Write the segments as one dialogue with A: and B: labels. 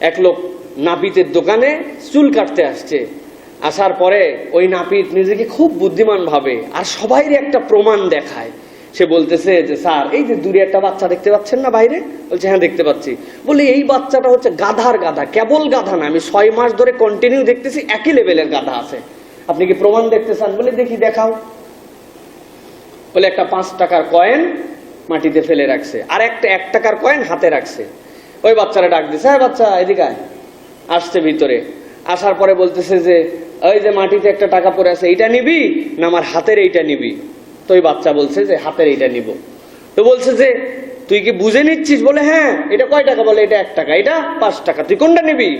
A: এক লোক নাপিতের দোকানে চুল কাটতে আসছে। আসার পরে ওই নাপিত নিজেকে খুব বুদ্ধিমান ভাবে আর সবাইরে একটা প্রমাণ দেখায়। সে বলতেছে যে স্যার, এই যে দূরে একটা বাচ্চা দেখতে পাচ্ছেন না বাইরে? বলছে হ্যাঁ দেখতে পাচ্ছি। বলে এই বাচ্চাটা হচ্ছে গাধার গাধা, কেবল গাধা না, আমি 6 মাস ধরে কন্টিনিউ দেখতেছি একই লেভেলের গাধা আছে। আপনি কি প্রমাণ দেখতে চান? বলে দেখি, দেখাও। বলে একটা 5 টাকার কয়েন মাটিতে ফেলে রাখছে, আর একটা 1 টাকার কয়েন হাতে রাখছে। ওই বাচ্চারা ডাক দিছে, হ্যাঁ বাচ্চা এদিকে আয়। আসছে ভিতরে, আসার পরে বলতেছে যে ওই যে মাটিতে একটা টাকা পড়ে আছে, এইটা নিবি না আমার হাতের এইটা নিবি? তো ওই বাচ্চা বলছে যে হাতের এইটা নিব। তো বলছে যে তুই কি বুঝে নিচ্ছিস? বলে হ্যাঁ। এটা কয় টাকা? বলে এটা 1 টাকা। এটা 5 টাকা। তুই কোনটা নিবি?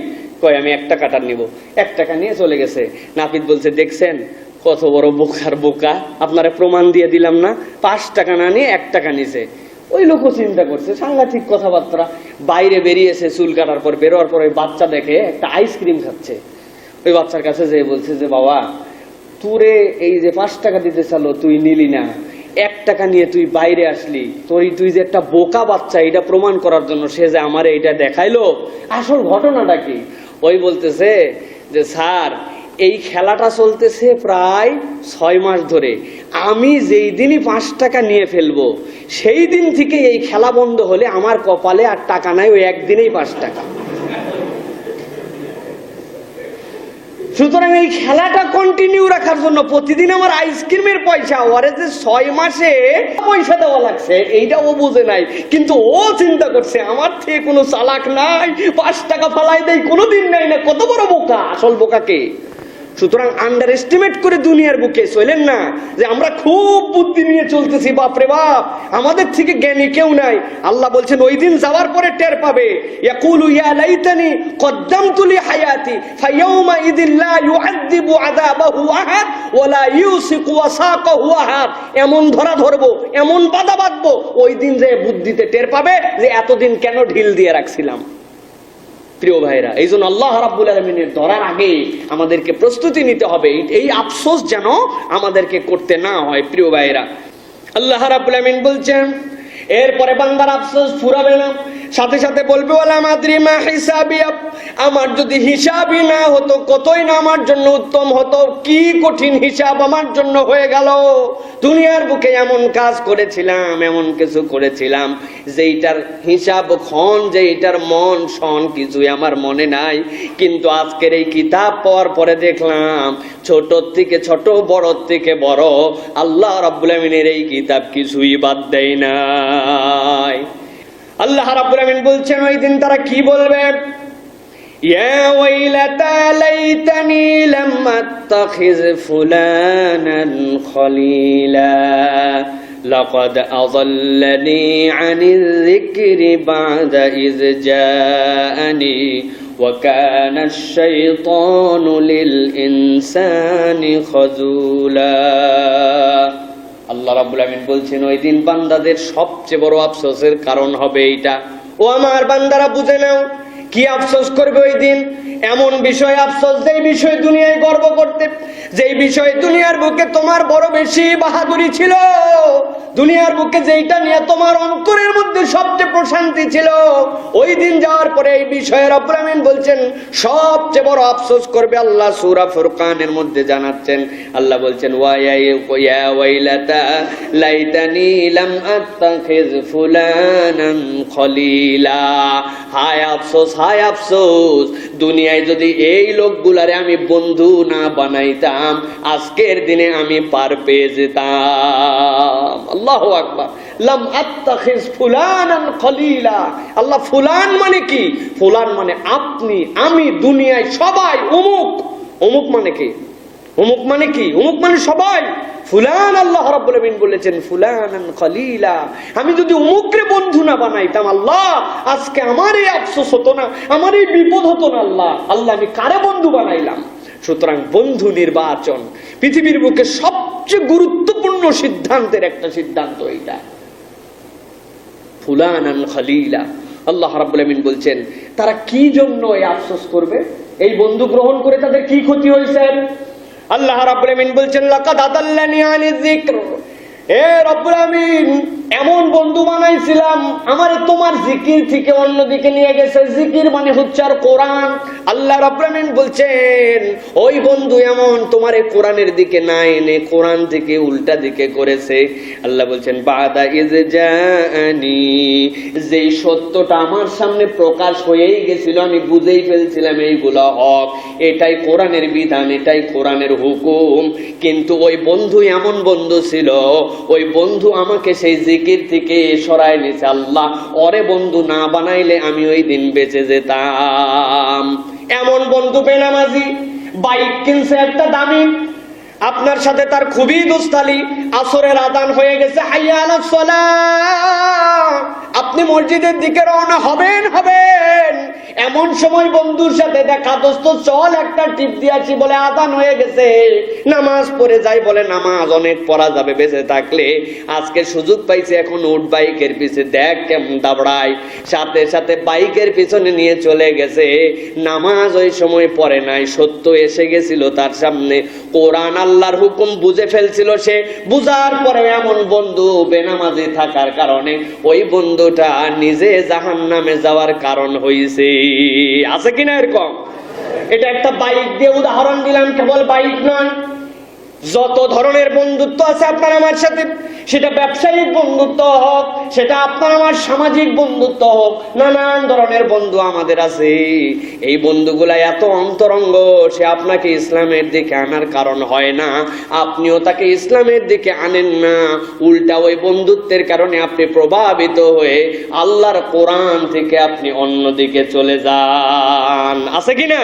A: কয় আমি 1 টাকাটা নিব। 1 টাকা নিয়ে চলে গেছে। নাপিত বলছে দেখছেন কত বড় বোকার বোকা, আপনারা প্রমাণ দিয়ে দিলাম না? 5 টাকা না নিয়ে 1 টাকা নিছে। ওই লোকও চিন্তা করছে, সাংঘাতিক কথাবার্তা। বাইরে বেরিয়েছে চুল কাটার পর, বেরোয়ার পর ওই বাচ্চা দেখে একটা আইসক্রিম খাচ্ছে। ওই বাচ্চার কাছে যেয়ে বলছে যে বাবা, তোরে এই যে 5 টাকা দিতে চালো তুই নিলি না, 1 টাকা নিয়ে তুই বাইরে আসলি, তুই যে একটা বোকা বাচ্চা, এটা প্রমাণ করার জন্য সে যে আমারে এটা দেখাইলো। আসল ঘটনাটা কি? ওই বলতেছে যে স্যার, এই খেলাটা চলতেছে প্রায় 6 মাস ধরে। আমি যেই দিনই 5 টাকা নিয়ে ফেলবো সেই দিন থেকে এই খেলা বন্ধ হলে আমার কপালে আর টাকা নাই, ওই একদিনেই 5 টাকা। সুতরাং এই খেলাটা কন্টিনিউ রাখার জন্য প্রতিদিন আমার আইসক্রিমের পয়সা, ওরে যে 6 মাসে পয়সা দেওয়া লাগছে এইটা ও বুঝে নাই। কিন্তু ও চিন্তা করছে আমার থেকে কোনো চালাক নাই, 5 টাকা ফালাই দেয় কোনোদিন নাই না। কত বড় বোকা! আসল বোকাকে। সুতরাং আন্ডার এস্টিমেট করে দুনিয়ার বুকে চলেন না যে আমরা খুব বুদ্ধি নিয়ে চলতেছি, বাপরে বাপ আমাদের থেকে জ্ঞানী কেউ নাই। আল্লাহ বলছেন ওই দিন যাওয়ার পরে টের পাবে, ইয়াকুলু ইয়া লাইতানি কদ্দামতু লি হায়াতি ফায়াউমা ইযিল লা ইউআযযিবু আযাবাহু আহাদ ওয়া লা ইউসিকু ওয়াসাকাহু আহাদ। এমন ধরা ধরবো, এমন বাধা বাঁধবো, ওই দিন যে বুদ্ধিতে টের পাবে যে এতদিন কেন ঢিল দিয়ে রাখছিলাম। প্রিয় ভাইরা, এই জন্য আল্লাহ রাব্বুল আলামিনের ধরার আগে আমাদেরকে প্রস্তুতি নিতে হবে, এই আফসোস যেন আমাদেরকে করতে না হয়। প্রিয় ভাইরা, আল্লাহ রাব্বুল আলামিন বলছেন এরপরে বান্দার আফসোস ফুরাবে না, সাথে সাথে বলবে ওয়ালা মাদরি মা হিসাবিয়া, আমার যদি হিসাবই না হতো কতই না আমার জন্য উত্তম হতো। কি কঠিন হিসাব আমার জন্য হয়ে গেল। দুনিয়ার বুকে এমন কাজ করেছিলাম, এমন কিছু করেছিলাম যেইটার হিসাব খন, যেইটার মন শন কিছুই আমার মনে নাই। কিন্তু আজকের এই কিতাব পড়ার পরে দেখলাম ছোট থেকে ছোট, বড় থেকে বড়, আল্লাহ রাব্বুল আমিনের এই কিতাব কিছুই বাদ দেয় নাই। আল্লাহ রাব্বুল আমিন বলছেন ওই দিন তারা কি বলবে, ইয়া ওয়াইলাতা লাইতানি লাম আত্তাখিজ ফুলানান খলিলা লাকাদ আযাল্লানি আনিয যিকরি বা'দা ইয জাআনি ওয়া কানা আশ-শাইতানু লিল ইনসানি খাযুলা। আল্লাহ রাব্বুল আমিন বলছেন ওই দিন বান্দাদের সবচেয়ে বড় আফসোসের কারণ হবে এইটা। ও আমার বান্দারা বুঝে নাও কি আফসোস করবে ওই দিন। এমন বিষয় আফসোস, যেই বিষয় দুনিয়ায় গর্ব করতে, যেই বিষয় দুনিয়ার বুকে তোমার বড় বেশি বাহাদুরি ছিল, দুনিয়ার বুকে যেইটা নিয়ে তোমার অন্তরের মধ্যে সবচেয়ে প্রশান্তি ছিল, ওই দিন যাওয়ার পরে এই বিষয়ে রব্বুল আমিন বলছেন সবচেয়ে বড় আফসোস করবে। আল্লাহ সূরা ফুরকানের মধ্যে জানাচ্ছেন, আল্লাহ বলছেন ওয়া ওয়াইলাতা লাইতানি লাম আত্তাখিজ ফুলানান খলিলা। হায় আফসোস, হায় আফসোস, দুনিয়ায় যদি এই লোকগুলারে আমি বন্ধু না বানাইতাম আজকের দিনে আমি পার পেয়ে যেতাম। আল্লাহু আকবার। লাম আত্তাখিজ ফুলানান খলিলা। আল্লাহ ফুলান মানে কি? ফুলান মানে আপনি, আমি, দুনিয়ায় সবাই অমুক। অমুক মানে কি? অমুক মানে কি? অমুক মানে সবাই। ফুলান, আল্লাহ রাব্বুল আমিন বলেছেন ফুলানান খলিলা, আমি যদি অমুকরে বন্ধু না বানাইতাম আল্লাহ আজকে আমার এই আফসোস হতো না, আমার এই বিপদ হতো না। আল্লাহ আমি কারে বন্ধু বানাইলাম? সুতরাং বন্ধু নির্বাচন পৃথিবীর বুকে সবচেয়ে গুরুত্বপূর্ণ সিদ্ধান্তের একটা সিদ্ধান্ত এইটা, ফুলানান খলিলা। আল্লাহ রাব্বুল আমিন বলছেন তারা কি জন্য এই আফসোস করবে, এই বন্ধু গ্রহণ করে তাদের কি ক্ষতি হয়েছে? আল্লাহ রাব্বুল আমিন বলছেন লাকাদ আদাল্লানি আনিয যিকর। এ রব্বুল আমিন, এমন বন্ধু বানাইছিলাম আমারে তোমার জিকির থেকে অন্যদিকে নিয়ে গেছে। জিকির মানে হচ্ছে আর কোরআন। আল্লাহ রাব্বুল আলামিন বলছেন ওই বন্ধু এমন তোমারে কোরআনের দিকে না এনে কোরআন থেকে উল্টা দিকে করেছে। আল্লাহ বলছেন বাদা ইজ জানি, যেই সত্যটা আমার সামনে প্রকাশ হয়েই গেছিল, আমি বুঝেই ফেলছিলাম এইগুলো হক, এটাই কোরআনের বিধান, এটাই কোরআনের হুকুম, কিন্তু ওই বন্ধু এমন বন্ধু ছিল, ওই বন্ধু আমাকে সেই জিকির থেকে সরায় নিছে। আল্লাহ ওরে বন্ধু না বানাইলে আমি ওই দিন বেঁচে যেতাম। এমন বন্ধু বেনামাজি, বাইক কিনছে একটা দামি, আপনার সাথে তার খুবই দুস্তালি, আসরের আযান হয়ে গেছে, হাইয়া আলাস সালাহ, আপনি মসজিদের দিকে রওনা হবেন। এমন সময় বন্ধুর সাথে দেখা, দোস্ত চল একটা টিপ দিয়েছি, বলে আযান হয়ে গেছে, নামাজ পড়ে যাই, বলে নামাজ অনেক পড়া যাবে বেঁচে থাকলে, আজকে সুযোগ পাইছে, এখন উঠ বাইকের পিছে, দেখ কেমন দাবড়ায়, সাথে সাথে বাইকের পিছনে নিয়ে চলে গেছে। নামাজ ওই সময় পড়ে নাই, সত্য এসে গেছিল তার সামনে, কোরআন আল্লাহর হুকুম বুঝে ফেলছিল সে। বুঝার পরে এমন বন্ধু বেনামাজি থাকার কারণে ওই বন্ধুটা নিজে জাহান্নামে যাওয়ার কারণ হইছে। আছে কিনা এরকম? এটা একটা বাইক দিয়ে উদাহরণ দিলাম, কেবল বাইক নয়, যত ধরনের বন্ধুত্ব আছে আপনার আমার সাথে, সেটা ব্যবসায়িক বন্ধুত্ব হোক, সেটা আপনার আমার সামাজিক বন্ধুত্ব হোক, নানান ধরনের বন্ধু আমাদের আছে। এই বন্ধুগুলা এত অন্তরঙ্গ, সে আপনাকে ইসলামের দিকে আনার কারণ হয় না, আপনিও তাকে ইসলামের দিকে আনেন না, উল্টা ওই বন্ধুত্বের কারণে আপনি প্রভাবিত হয়ে আল্লাহর কোরআন থেকে আপনি অন্যদিকে চলে যান। আছে কিনা?